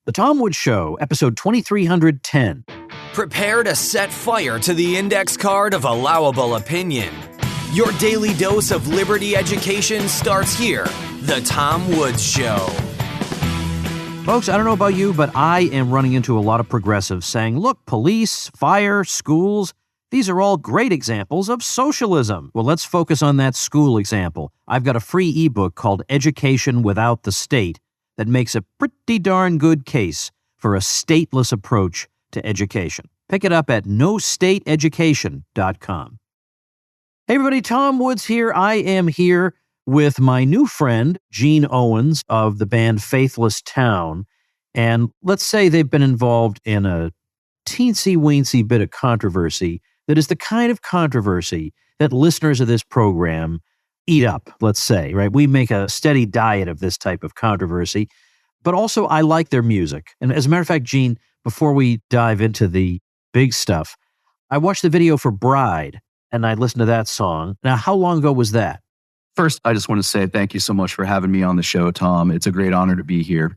The Tom Woods Show, episode 2310. Prepare to set fire to the index card of allowable opinion. Your daily dose of liberty education starts here. The Tom Woods Show. Folks, I don't know about you, but I am running into a lot of progressives saying, look, police, fire, schools, these are all great examples of socialism. Well, let's focus on that school example. I've got a free ebook called Education Without the State that makes a pretty darn good case for a stateless approach to education. Pick it up at nostateeducation.com. Hey everybody, Tom Woods here. I am here with my new friend, Gene Owens of the band Faithless Town. And let's say they've been involved in a teensy-weensy bit of controversy that is the kind of controversy that listeners of this program eat up, let's say, right? We make a steady diet of this type of controversy, but also I like their music. And as a matter of fact, Gene, before we dive into the big stuff, I watched the video for Bride and I listened to that song. Now, how long ago was that? First, I just want to say thank you so much for having me on the show, Tom. It's a great honor to be here.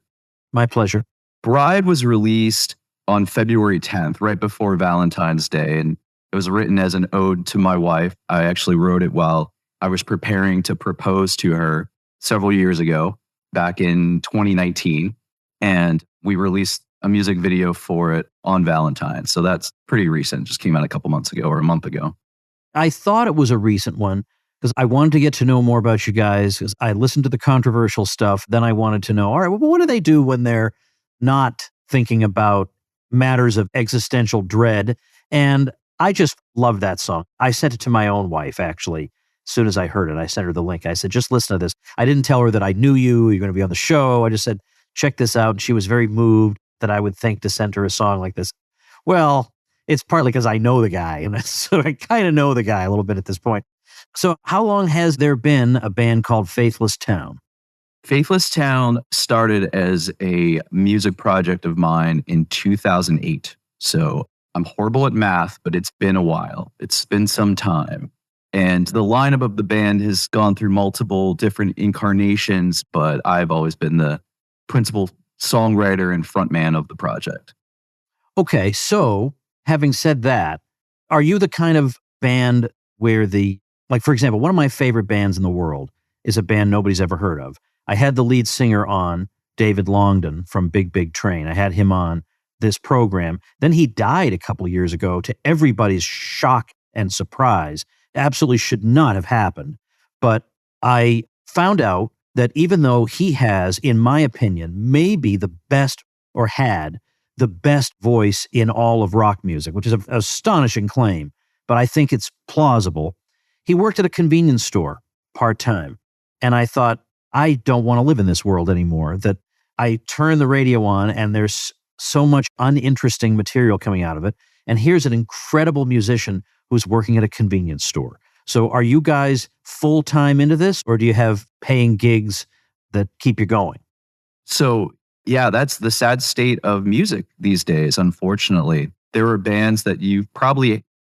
My pleasure. Bride was released on February 10th, right before Valentine's Day, and it was written as an ode to my wife. I actually wrote it while I was preparing to propose to her several years ago, back in 2019, and we released a music video for it on Valentine's. So that's pretty recent, just came out a couple months ago or a month ago. I thought it was a recent one because I wanted to get to know more about you guys because I listened to the controversial stuff. Then I wanted to know, all right, well, what do they do when they're not thinking about matters of existential dread? And I just love that song. I sent it to my own wife, actually. As soon as I heard it, I sent her the link. I said, just listen to this. I didn't tell her that I knew you. You're going to be on the show. I just said, check this out. And she was very moved that I would think to send her a song like this. Well, it's partly because I know the guy. And so I kind of know the guy a little bit at this point. So how long has there been a band called Faithless Town? Faithless Town started as a music project of mine in 2008. So I'm horrible at math, but it's been a while. It's been some time. And the lineup of the band has gone through multiple different incarnations, but I've always been the principal songwriter and frontman of the project. Okay, so having said that, are you the kind of band where like for example, one of my favorite bands in the world is a band nobody's ever heard of. I had the lead singer on, David Longdon from Big Big Train. I had him on this program. Then he died a couple of years ago to everybody's shock and surprise. Absolutely should not have happened. But I found out that even though he has, in my opinion, maybe the best or had the best voice in all of rock music, which is an astonishing claim, but I think it's plausible. He worked at a convenience store part-time. And I thought, I don't want to live in this world anymore. That I turn the radio on and there's so much uninteresting material coming out of it. And here's an incredible musician who's working at a convenience store. So are you guys full-time into this, or do you have paying gigs that keep you going? So yeah, that's the sad state of music these days, unfortunately. There are bands that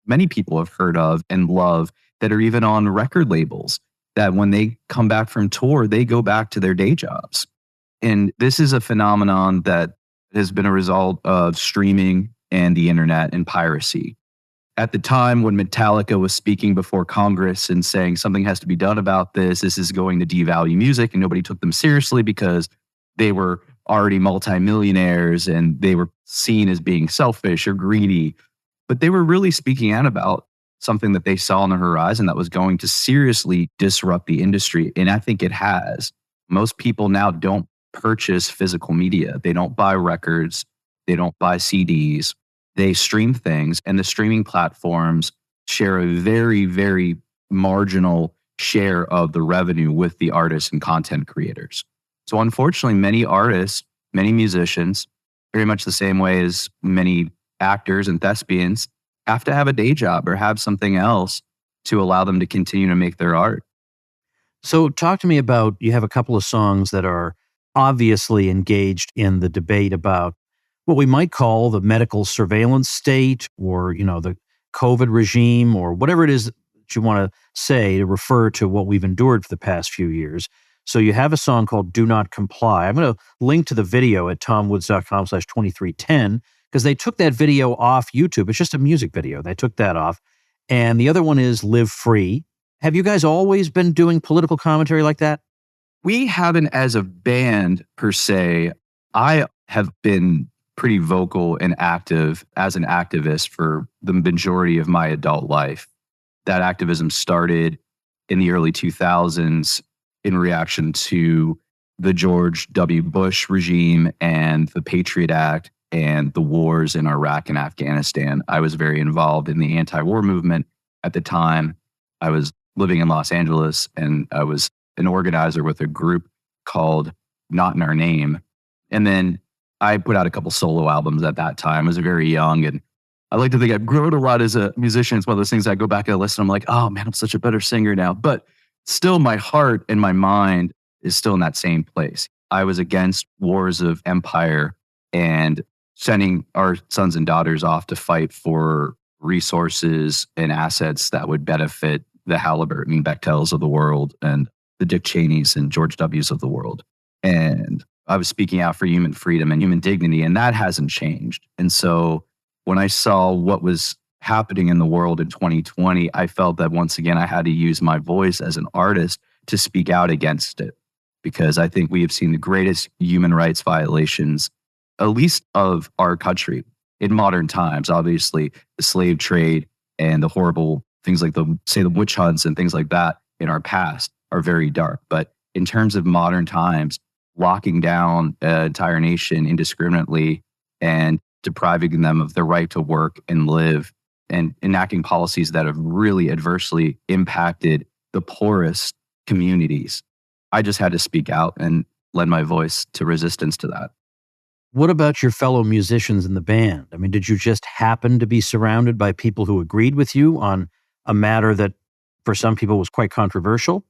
many people have heard of and love that are even on record labels that when they come back from tour, they go back to their day jobs. And this is a phenomenon that has been a result of streaming and the internet and piracy. At the time when Metallica was speaking before Congress and saying something has to be done about this is going to devalue music, and nobody took them seriously because they were already multimillionaires and they were seen as being selfish or greedy. But they were really speaking out about something that they saw on the horizon that was going to seriously disrupt the industry. And I think it has. Most people now don't purchase physical media. They don't buy records. They don't buy CDs. They stream things, and the streaming platforms share a very, very marginal share of the revenue with the artists and content creators. So unfortunately, many artists, many musicians, very much the same way as many actors and thespians, have to have a day job or have something else to allow them to continue to make their art. So talk to me about, you have a couple of songs that are obviously engaged in the debate about what we might call the medical surveillance state, or, the COVID regime, or whatever it is that you want to say to refer to what we've endured for the past few years. So you have a song called Do Not Comply. I'm going to link to the video at tomwoods.com/2310 because they took that video off YouTube. It's just a music video. They took that off. And the other one is Live Free. Have you guys always been doing political commentary like that? We haven't as a band per se. I have been pretty vocal and active as an activist for the majority of my adult life. That activism started in the early 2000s in reaction to the George W. Bush regime and the Patriot Act and the wars in Iraq and Afghanistan. I was very involved in the anti-war movement at the time. I was living in Los Angeles, and I was an organizer with a group called Not in Our Name. And then I put out a couple solo albums at that time. I was very young, and I like to think I've grown a lot as a musician. It's one of those things I go back and listen. I'm like, oh man, I'm such a better singer now. But still, my heart and my mind is still in that same place. I was against wars of empire and sending our sons and daughters off to fight for resources and assets that would benefit the Halliburton Bechtels of the world and the Dick Cheneys and George W's of the world. And I was speaking out for human freedom and human dignity, and that hasn't changed. And so when I saw what was happening in the world in 2020, I felt that once again, I had to use my voice as an artist to speak out against it, because I think we have seen the greatest human rights violations, at least of our country in modern times. Obviously, the slave trade and the horrible things like the witch hunts and things like that in our past are very dark. But in terms of modern times, locking down an entire nation indiscriminately and depriving them of the right to work and live and enacting policies that have really adversely impacted the poorest communities, I just had to speak out and lend my voice to resistance to that. What about your fellow musicians in the band? I mean, did you just happen to be surrounded by people who agreed with you on a matter that for some people was quite controversial?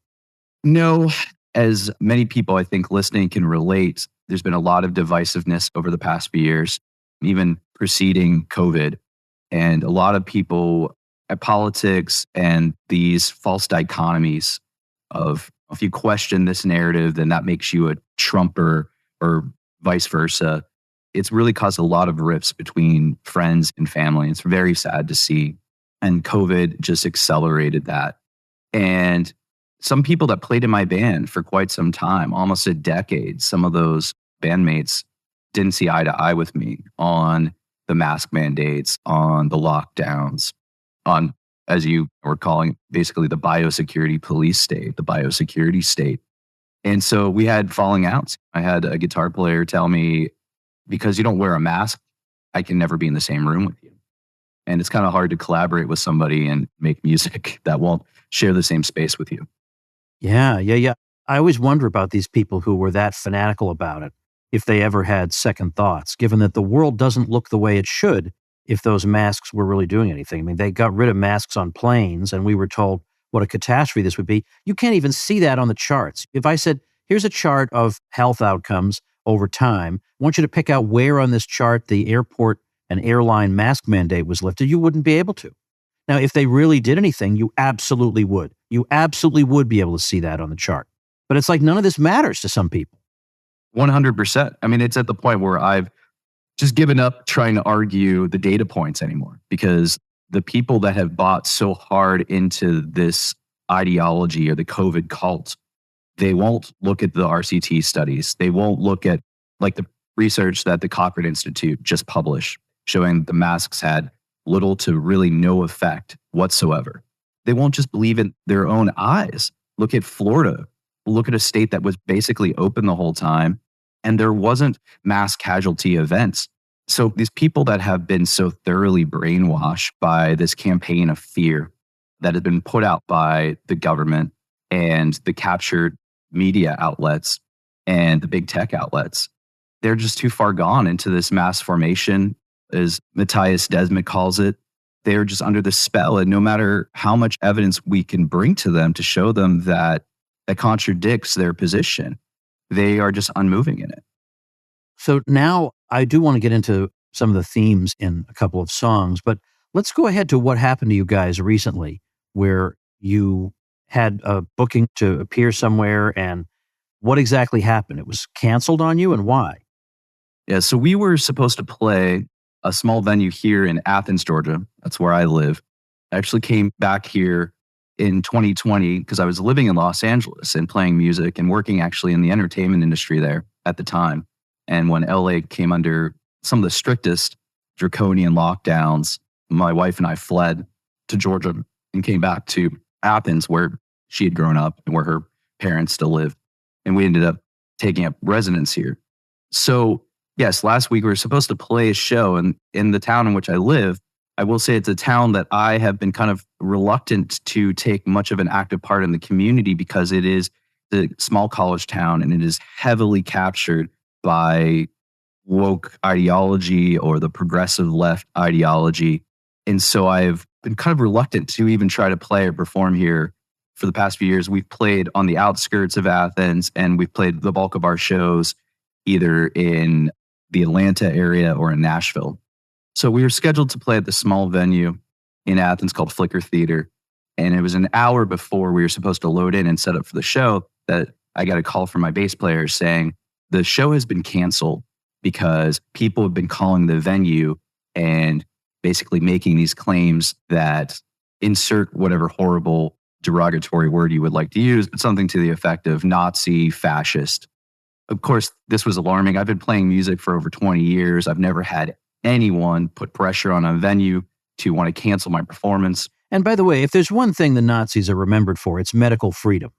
No, as many people I think listening can relate, there's been a lot of divisiveness over the past few years, even preceding COVID. And a lot of people at politics and these false dichotomies of if you question this narrative, then that makes you a Trumper or vice versa. It's really caused a lot of rifts between friends and family. It's very sad to see. And COVID just accelerated that. And some people that played in my band for quite some time, almost a decade, some of those bandmates didn't see eye to eye with me on the mask mandates, on the lockdowns, on, as you were calling, basically the biosecurity police state, the biosecurity state. And so we had falling outs. I had a guitar player tell me, because you don't wear a mask, I can never be in the same room with you. And it's kind of hard to collaborate with somebody and make music that won't share the same space with you. Yeah. I always wonder about these people who were that fanatical about it, if they ever had second thoughts, given that the world doesn't look the way it should if those masks were really doing anything. I mean, they got rid of masks on planes, and we were told what a catastrophe this would be. You can't even see that on the charts. If I said, here's a chart of health outcomes over time, I want you to pick out where on this chart the airport and airline mask mandate was lifted, you wouldn't be able to. Now, if they really did anything, you absolutely would. You absolutely would be able to see that on the chart. But it's like none of this matters to some people. 100%. I mean, it's at the point where I've just given up trying to argue the data points anymore, because the people that have bought so hard into this ideology or the COVID cult, they won't look at the RCT studies. They won't look at like the research that the Cochrane Institute just published, showing the masks had little to really no effect whatsoever. They won't just believe in their own eyes. Look at Florida. Look at a state that was basically open the whole time, and there wasn't mass casualty events. So these people that have been so thoroughly brainwashed by this campaign of fear that has been put out by the government and the captured media outlets and the big tech outlets, they're just too far gone into this mass formation, as Matthias Desmet calls it. They're just under the spell, and no matter how much evidence we can bring to them to show them that contradicts their position, they are just unmoving in it. So now I do want to get into some of the themes in a couple of songs, but let's go ahead to what happened to you guys recently, where you had a booking to appear somewhere and What exactly happened? It was canceled on you, and why? Yeah, so we were supposed to play a small venue here in Athens, Georgia. That's where I live. I actually came back here in 2020 because I was living in Los Angeles and playing music and working actually in the entertainment industry there at the time. And when LA came under some of the strictest draconian lockdowns, my wife and I fled to Georgia and came back to Athens, where she had grown up and where her parents still live. And we ended up taking up residence here. So, yes, last week we were supposed to play a show in the town in which I live. I will say it's a town that I have been kind of reluctant to take much of an active part in the community because it is the small college town and it is heavily captured by woke ideology or the progressive left ideology. And so I've been kind of reluctant to even try to play or perform here. For the past few years, we've played on the outskirts of Athens, and we've played the bulk of our shows either in the Atlanta area or in Nashville. So we were scheduled to play at the small venue in Athens called Flicker Theater. And it was an hour before we were supposed to load in and set up for the show that I got a call from my bass player saying, the show has been canceled because people have been calling the venue and basically making these claims that insert whatever horrible derogatory word you would like to use, but something to the effect of Nazi, fascist. Of course, this was alarming. I've been playing music for over 20 years. I've never had anyone put pressure on a venue to want to cancel my performance. And by the way, if there's one thing the Nazis are remembered for, it's medical freedom.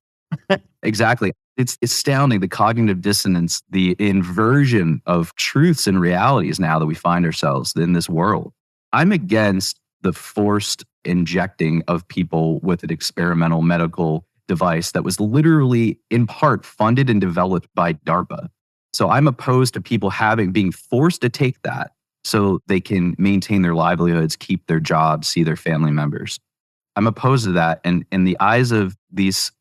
Exactly. It's astounding, the cognitive dissonance, the inversion of truths and realities now that we find ourselves in this world. I'm against the forced injecting of people with an experimental medical device that was literally in part funded and developed by DARPA. So I'm opposed to people being forced to take that so they can maintain their livelihoods, keep their jobs, see their family members. I'm opposed to that. And in the eyes of these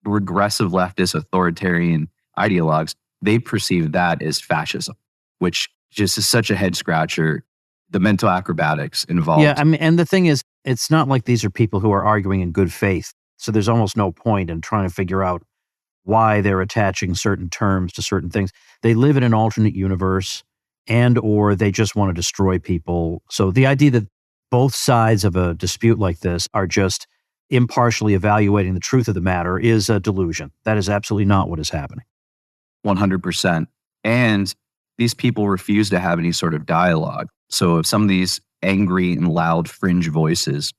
regressive leftist authoritarian ideologues, they perceive that as fascism, which just is such a head scratcher. The mental acrobatics involved. Yeah, I mean, and the thing is, it's not like these are people who are arguing in good faith. So there's almost no point in trying to figure out why they're attaching certain terms to certain things. They live in an alternate universe and or they just want to destroy people. So the idea that both sides of a dispute like this are just impartially evaluating the truth of the matter is a delusion. That is absolutely not what is happening. 100%. And these people refuse to have any sort of dialogue. So if some of these angry and loud fringe voices,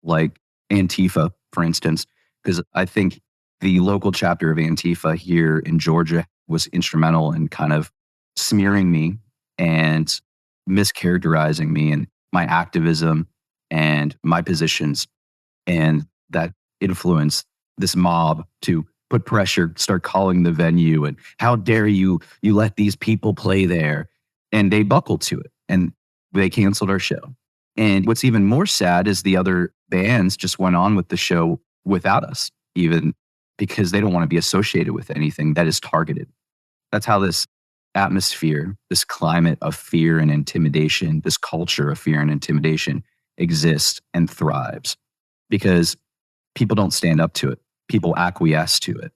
like Antifa, for instance, because I think the local chapter of Antifa here in Georgia was instrumental in kind of smearing me and mischaracterizing me and my activism and my positions. And that influenced this mob to put pressure, start calling the venue, and how dare you let these people play there? And they buckled to it and they canceled our show. And what's even more sad is the other bands just went on with the show without us, even because they don't want to be associated with anything that is targeted. That's how this atmosphere, this climate of fear and intimidation, this culture of fear and intimidation exists and thrives because people don't stand up to it. People acquiesce to it.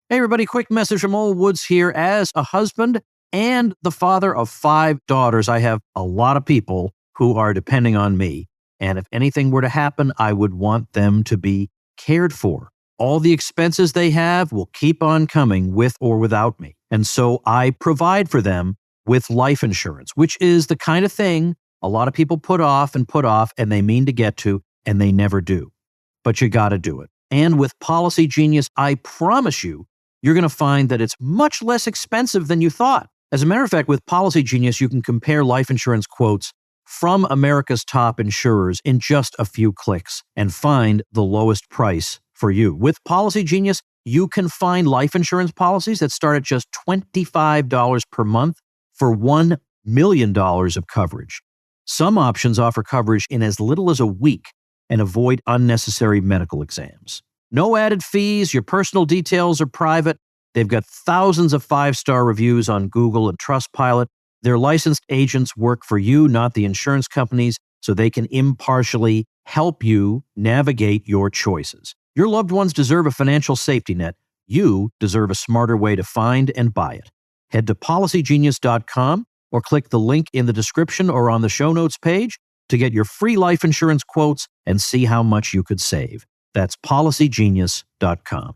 Hey, everybody, quick message from Old Woods here. As a husband and the father of 5 daughters, I have a lot of people who are depending on me. And if anything were to happen, I would want them to be cared for. All the expenses they have will keep on coming with or without me. And so I provide for them with life insurance, which is the kind of thing a lot of people put off, and they mean to get to, and they never do. But you got to do it. And with Policy Genius, I promise you, you're going to find that it's much less expensive than you thought. As a matter of fact, with Policy Genius, you can compare life insurance quotes from America's top insurers in just a few clicks and find the lowest price for you. With Policy Genius, you can find life insurance policies that start at just $25 per month for $1 million of coverage. Some options offer coverage in as little as a week and avoid unnecessary medical exams. No added fees. Your personal details are private. They've got thousands of 5-star reviews on Google and Trustpilot. Their licensed agents work for you, not the insurance companies, so they can impartially help you navigate your choices. Your loved ones deserve a financial safety net. You deserve a smarter way to find and buy it. Head to policygenius.com or click the link in the description or on the show notes page to get your free life insurance quotes and see how much you could save. That's policygenius.com.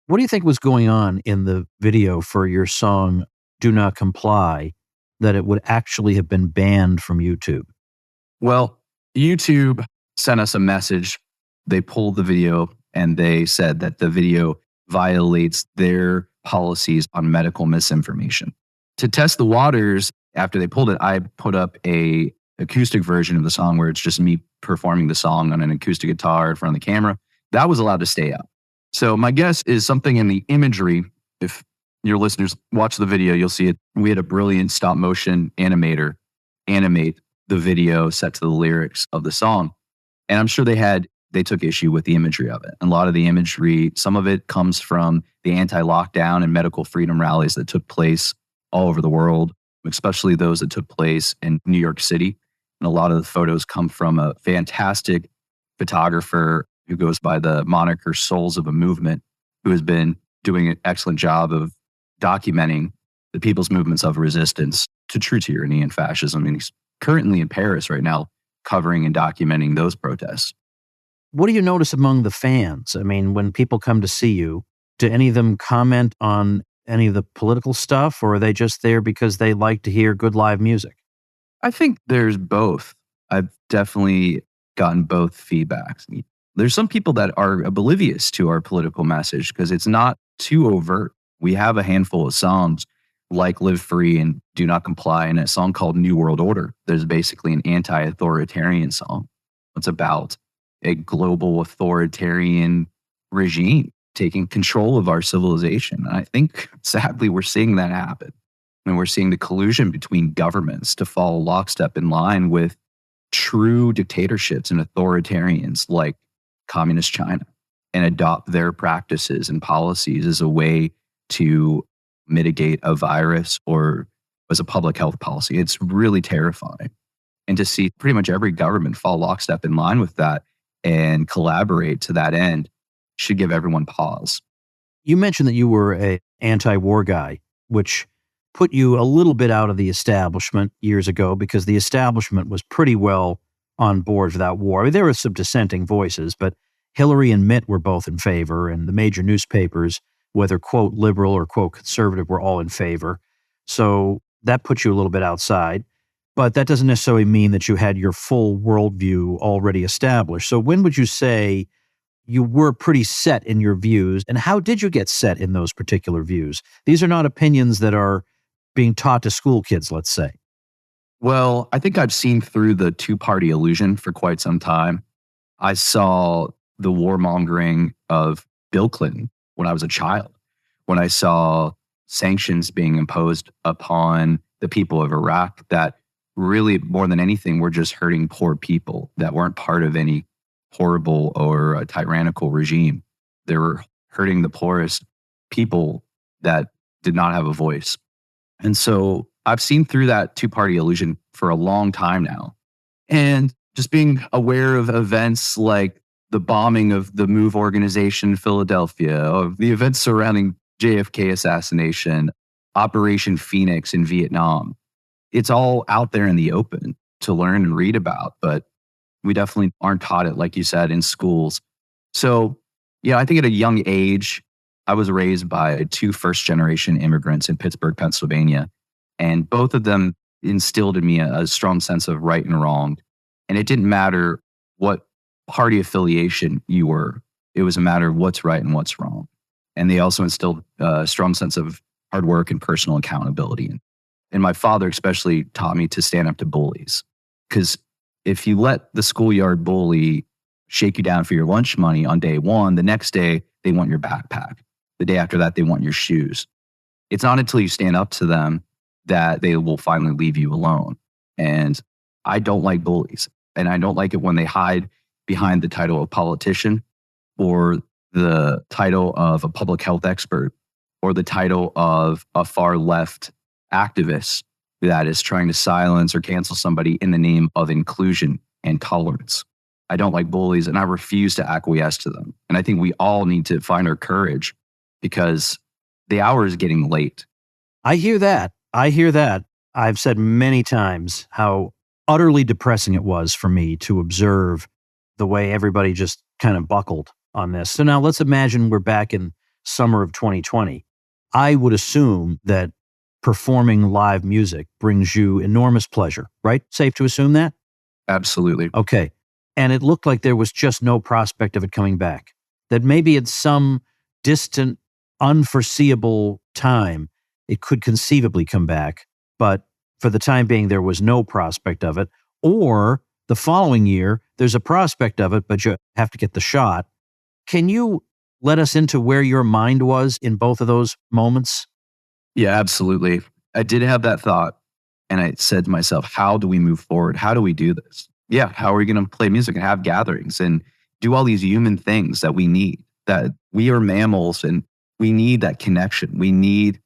What do you think was going on in the video for your song, Do Not Comply, that it would actually have been banned from YouTube? Well, YouTube sent us a message. They pulled the video and they said that the video violates their policies on medical misinformation. To test the waters, after they pulled it, I put up a acoustic version of the song where it's just me performing the song on an acoustic guitar in front of the camera. That was allowed to stay out. So my guess is something in the imagery. If your listeners watch the video, you'll see it. We had a brilliant stop motion animator animate the video set to the lyrics of the song. And I'm sure they took issue with the imagery of it. And a lot of the imagery, some of it comes from the anti-lockdown and medical freedom rallies that took place all over the world, especially those that took place in New York City. And a lot of the photos come from a fantastic photographer who goes by the moniker Souls of a Movement, who has been doing an excellent job of documenting the people's movements of resistance to true tyranny and fascism. And he's currently in Paris right now covering and documenting those protests. What do you notice among the fans? I mean, when people come to see you, do any of them comment on any of the political stuff, or are they just there because they like to hear good live music? I think there's both. I've definitely gotten both feedbacks. There's some people that are oblivious to our political message because it's not too overt. We have a handful of songs like Live Free and Do Not Comply, and a song called New World Order. There's basically an anti-authoritarian song. It's about a global authoritarian regime taking control of our civilization. And I think, sadly, we're seeing that happen. And we're seeing the collusion between governments to follow lockstep in line with true dictatorships and authoritarians like Communist China and adopt their practices and policies as a way to mitigate a virus or as a public health policy. It's really terrifying. And to see pretty much every government fall lockstep in line with that and collaborate to that end should give everyone pause. You mentioned that you were an anti-war guy, which put you a little bit out of the establishment years ago because the establishment was pretty well on board for that war. I mean, there were some dissenting voices, but Hillary and Mitt were both in favor, and the major newspapers, whether quote liberal or quote conservative, were all in favor. So that puts you a little bit outside. But that doesn't necessarily mean that you had your full worldview already established. So when would you say you were pretty set in your views, and how did you get set in those particular views? These are not opinions that are being taught to school kids, let's say. Well, I think I've seen through the two-party illusion for quite some time. I saw the warmongering of Bill Clinton when I was a child, when I saw sanctions being imposed upon the people of Iraq that really, more than anything, were just hurting poor people that weren't part of any horrible or tyrannical regime. They were hurting the poorest people that did not have a voice. And so I've seen through that two-party illusion for a long time now. And just being aware of events like the bombing of the MOVE organization in Philadelphia, of the events surrounding JFK assassination, Operation Phoenix in Vietnam. It's all out there in the open to learn and read about, but we definitely aren't taught it, like you said, in schools. So, yeah, I think at a young age, I was raised by two first-generation immigrants in Pittsburgh, Pennsylvania, and both of them instilled in me a strong sense of right and wrong. And it didn't matter what party affiliation you were. It was a matter of what's right and what's wrong. And they also instilled a strong sense of hard work and personal accountability. And my father especially taught me to stand up to bullies. Because if you let the schoolyard bully shake you down for your lunch money on day one, the next day they want your backpack. The day after that, they want your shoes. It's not until you stand up to them that they will finally leave you alone. And I don't like bullies. And I don't like it when they hide behind the title of politician or the title of a public health expert or the title of a far left activist that is trying to silence or cancel somebody in the name of inclusion and tolerance. I don't like bullies, and I refuse to acquiesce to them. And I think we all need to find our courage because the hour is getting late. I hear that. I hear that. I've said many times how utterly depressing it was for me to observe the way everybody just kind of buckled on this. So now let's imagine we're back in summer of 2020. I would assume that performing live music brings you enormous pleasure, right? Safe to assume that? Absolutely. Okay. And it looked like there was just no prospect of it coming back. That maybe at some distant, unforeseeable time, it could conceivably come back. But for the time being, there was no prospect of it. Or the following year, there's a prospect of it, but you have to get the shot. Can you let us into where your mind was in both of those moments? Yeah, absolutely. I did have that thought. And I said to myself, how do we move forward? How do we do this? Yeah, how are we going to play music and have gatherings and do all these human things that we need? That we are mammals and we need that connection. We need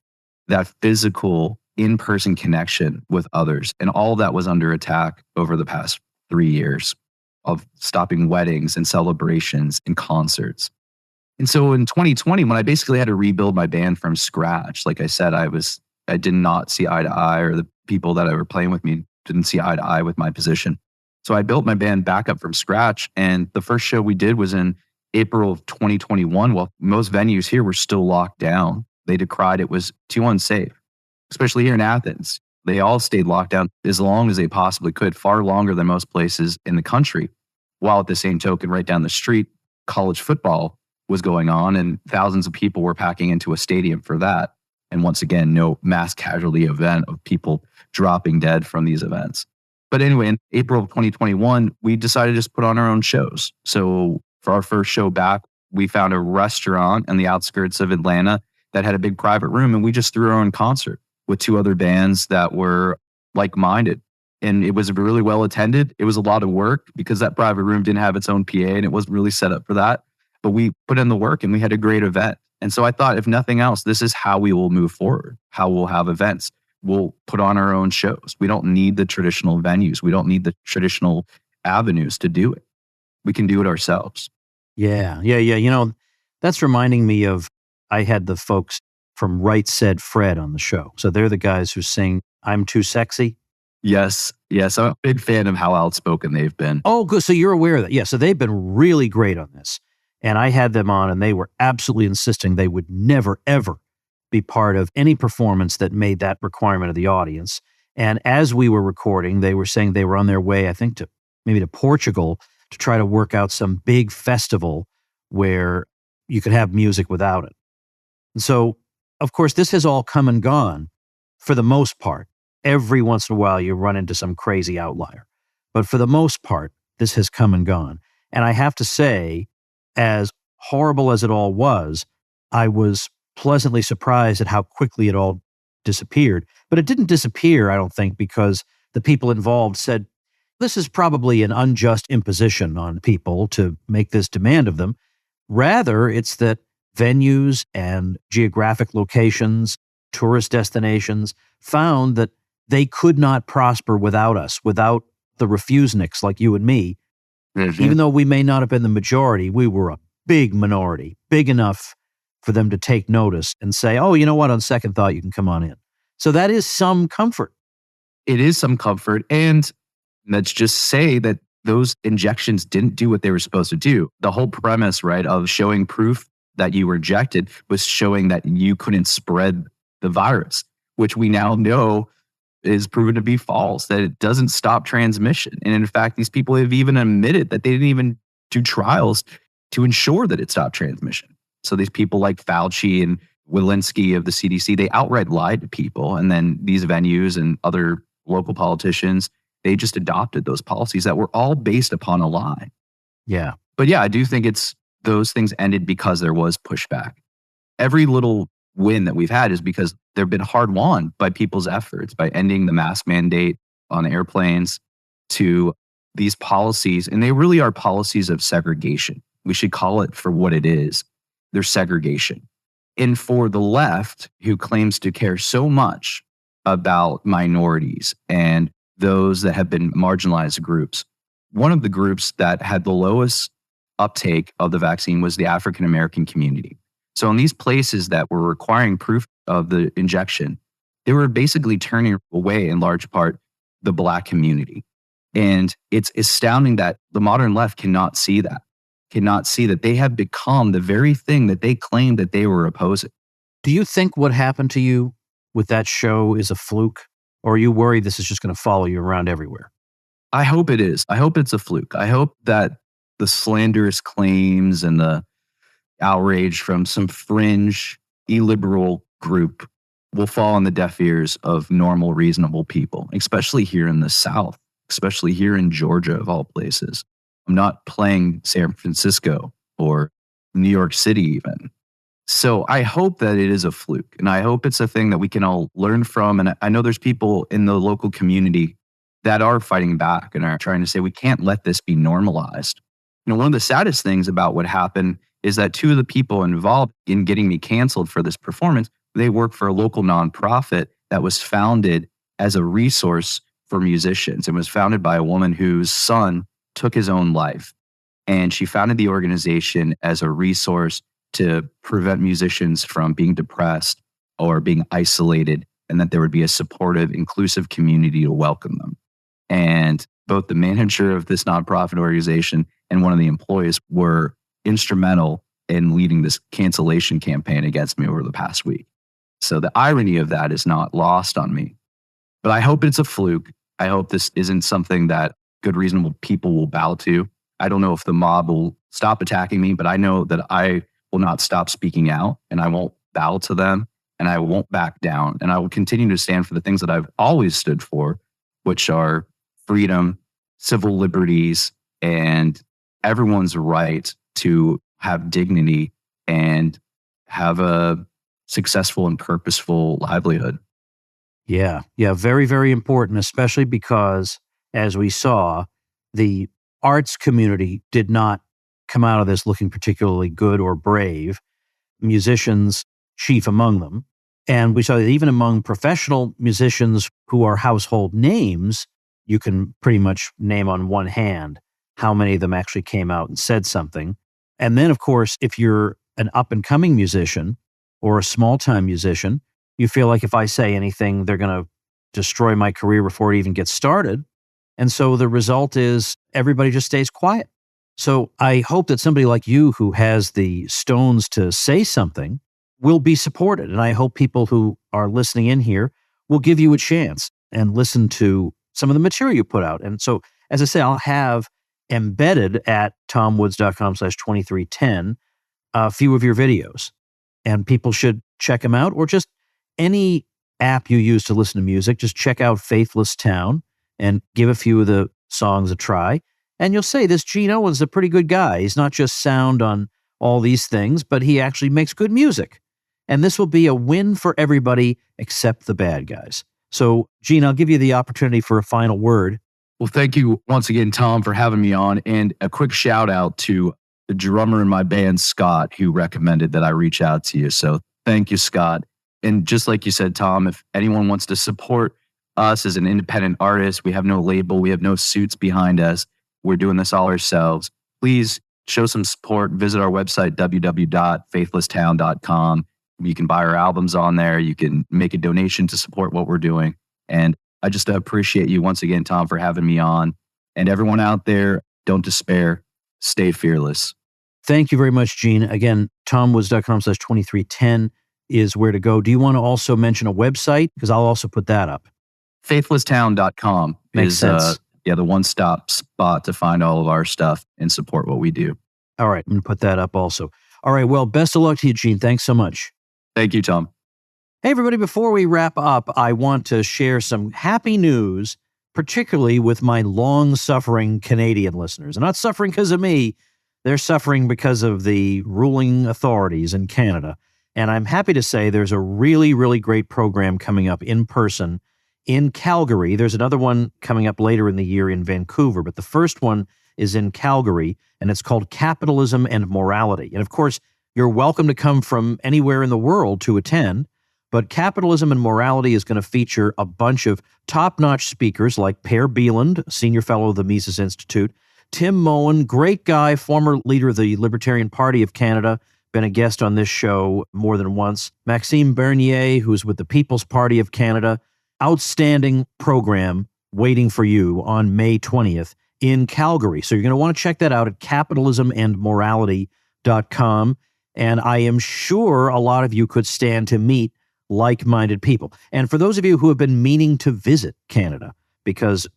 that physical in-person connection with others. And all that was under attack over the past 3 years of stopping weddings and celebrations and concerts. And so in 2020, when I basically had to rebuild my band from scratch, like I said, I did not see eye to eye, or the people that were playing with me didn't see eye to eye with my position. So I built my band back up from scratch. And the first show we did was in April of 2021. Well, most venues here were still locked down. They decried it was too unsafe, especially here in Athens. They all stayed locked down as long as they possibly could, far longer than most places in the country. While at the same token, right down the street, college football was going on and thousands of people were packing into a stadium for that. And once again, no mass casualty event of people dropping dead from these events. But anyway, in April of 2021, we decided to just put on our own shows. So for our first show back, we found a restaurant in the outskirts of Atlanta that had a big private room, and we just threw our own concert with 2 other bands that were like-minded. And it was really well attended. It was a lot of work because that private room didn't have its own PA and it wasn't really set up for that. But we put in the work and we had a great event. And so I thought, if nothing else, this is how we will move forward, how we'll have events. We'll put on our own shows. We don't need the traditional venues. We don't need the traditional avenues to do it. We can do it ourselves. Yeah. You know, that's reminding me of, I had the folks from Right Said Fred on the show. So they're the guys who sing I'm Too Sexy. Yes. I'm a big fan of how outspoken they've been. Oh, good. So you're aware of that. Yeah. So they've been really great on this. And I had them on and they were absolutely insisting they would never, ever be part of any performance that made that requirement of the audience. And as we were recording, they were saying they were on their way, I think, to maybe to Portugal to try to work out some big festival where you could have music without it. And so, of course, this has all come and gone for the most part. Every once in a while, you run into some crazy outlier. But for the most part, this has come and gone. And I have to say, as horrible as it all was, I was pleasantly surprised at how quickly it all disappeared. But it didn't disappear, I don't think, because the people involved said, this is probably an unjust imposition on people to make this demand of them. Rather, it's that venues and geographic locations, tourist destinations, found that they could not prosper without us, without the refuseniks like you and me. Mm-hmm. Even though we may not have been the majority, we were a big minority, big enough for them to take notice and say, oh, you know what, on second thought, you can come on in. So that is some comfort. It is some comfort. And let's just say that those injections didn't do what they were supposed to do. The whole premise, right, of showing proof that you were injected was showing that you couldn't spread the virus, which we now know is proven to be false, that it doesn't stop transmission. And in fact, these people have even admitted that they didn't even do trials to ensure that it stopped transmission. So these people like Fauci and Walensky of the CDC, they outright lied to people. And then these venues and other local politicians, they just adopted those policies that were all based upon a lie. Yeah. But yeah, I do think those things ended because there was pushback. Every little win that we've had is because they've been hard won by people's efforts, by ending the mask mandate on airplanes to these policies. And they really are policies of segregation. We should call it for what it is. They're segregation. And for the left, who claims to care so much about minorities and those that have been marginalized groups, one of the groups that had the lowest uptake of the vaccine was the African American community. So in these places that were requiring proof of the injection, they were basically turning away in large part the Black community. And it's astounding that the modern left cannot see that they have become the very thing that they claimed that they were opposing. Do you think what happened to you with that show is a fluke? Or are you worried this is just going to follow you around everywhere? I hope it is. I hope it's a fluke. I hope that the slanderous claims and the outrage from some fringe illiberal group will fall on the deaf ears of normal, reasonable people, especially here in the South, especially here in Georgia, of all places. I'm not playing San Francisco or New York City even. So I hope that it is a fluke, and I hope it's a thing that we can all learn from. And I know there's people in the local community that are fighting back and are trying to say we can't let this be normalized. One of the saddest things about what happened is that two of the people involved in getting me canceled for this performance, they work for a local nonprofit that was founded as a resource for musicians and was founded by a woman whose son took his own life. And she founded the organization as a resource to prevent musicians from being depressed or being isolated, and that there would be a supportive, inclusive community to welcome them. And both the manager of this nonprofit organization and one of the employees were instrumental in leading this cancellation campaign against me over the past week. So the irony of that is not lost on me. But I hope it's a fluke. I hope this isn't something that good, reasonable people will bow to. I don't know if the mob will stop attacking me, but I know that I will not stop speaking out, and I won't bow to them, and I won't back down. And I will continue to stand for the things that I've always stood for, which are freedom, civil liberties, and everyone's right to have dignity and have a successful and purposeful livelihood. Yeah. Very, very important, especially because, as we saw, the arts community did not come out of this looking particularly good or brave. Musicians, chief among them. And we saw that even among professional musicians who are household names, you can pretty much name on one hand how many of them actually came out and said something. And then, of course, if you're an up-and-coming musician or a small-time musician, you feel like if I say anything, they're going to destroy my career before it even gets started. And so the result is everybody just stays quiet. So I hope that somebody like you who has the stones to say something will be supported. And I hope people who are listening in here will give you a chance and listen to some of the material you put out. And so, as I say, I'll have embedded at tomwoods.com/2310 a few of your videos. And people should check them out, or just any app you use to listen to music. Just check out Faithless Town and give a few of the songs a try. And you'll say, this Gene Owens is a pretty good guy. He's not just sound on all these things, but he actually makes good music. And this will be a win for everybody except the bad guys. So, Gene, I'll give you the opportunity for a final word. Well, thank you once again, Tom, for having me on. And a quick shout out to the drummer in my band, Scott, who recommended that I reach out to you. So thank you, Scott. And just like you said, Tom, if anyone wants to support us as an independent artist, we have no label, we have no suits behind us. We're doing this all ourselves. Please show some support. Visit our website, www.faithlesstown.com. You can buy our albums on there. You can make a donation to support what we're doing. And I just appreciate you once again, Tom, for having me on. And everyone out there, don't despair. Stay fearless. Thank you very much, Gene. Again, tomwoods.com/2310 is where to go. Do you want to also mention a website? Because I'll also put that up. Faithlesstown.com Makes sense. The one-stop spot to find all of our stuff and support what we do. All right, I'm going to put that up also. All right, well, best of luck to you, Gene. Thanks so much. Thank you, Tom. Hey, everybody, before we wrap up, I want to share some happy news, particularly with my long-suffering Canadian listeners. They're not suffering because of me. They're suffering because of the ruling authorities in Canada. And I'm happy to say there's a really, really great program coming up in person in Calgary. There's another one coming up later in the year in Vancouver, but the first one is in Calgary, and it's called Capitalism and Morality. And of course, you're welcome to come from anywhere in the world to attend, but Capitalism and Morality is going to feature a bunch of top-notch speakers like Per Bieland, senior fellow of the Mises Institute, Tim Moen, great guy, former leader of the Libertarian Party of Canada, been a guest on this show more than once. Maxime Bernier, who's with the People's Party of Canada. Outstanding program waiting for you on May 20th in Calgary. So you're going to want to check that out at capitalismandmorality.com. And I am sure a lot of you could stand to meet like-minded people. And for those of you who have been meaning to visit Canada, because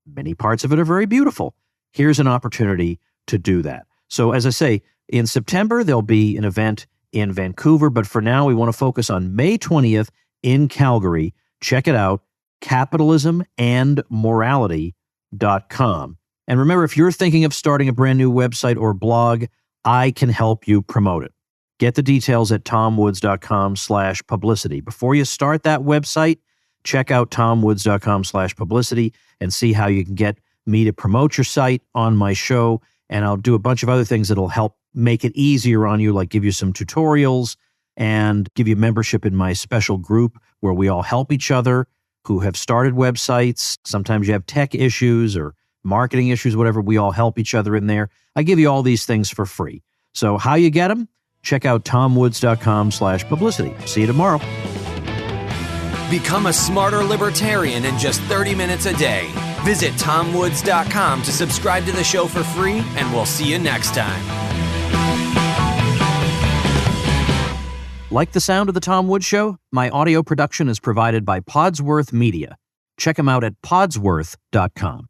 many parts of it are very beautiful, here's an opportunity to do that. So as I say, in September, there'll be an event in Vancouver, but for now, we want to focus on May 20th in Calgary. Check it out, capitalismandmorality.com. And remember, if you're thinking of starting a brand new website or blog, I can help you promote it. Get the details at tomwoods.com/publicity. Before you start that website, check out tomwoods.com/publicity and see how you can get me to promote your site on my show. And I'll do a bunch of other things that'll help make it easier on you, like give you some tutorials and give you membership in my special group where we all help each other who have started websites. Sometimes you have tech issues or marketing issues, whatever. We all help each other in there. I give you all these things for free. So how you get them? Check out tomwoods.com/publicity. See you tomorrow. Become a smarter libertarian in just 30 minutes a day. Visit tomwoods.com to subscribe to the show for free, and we'll see you next time. Like the sound of The Tom Woods Show? My audio production is provided by Podsworth Media. Check them out at podsworth.com.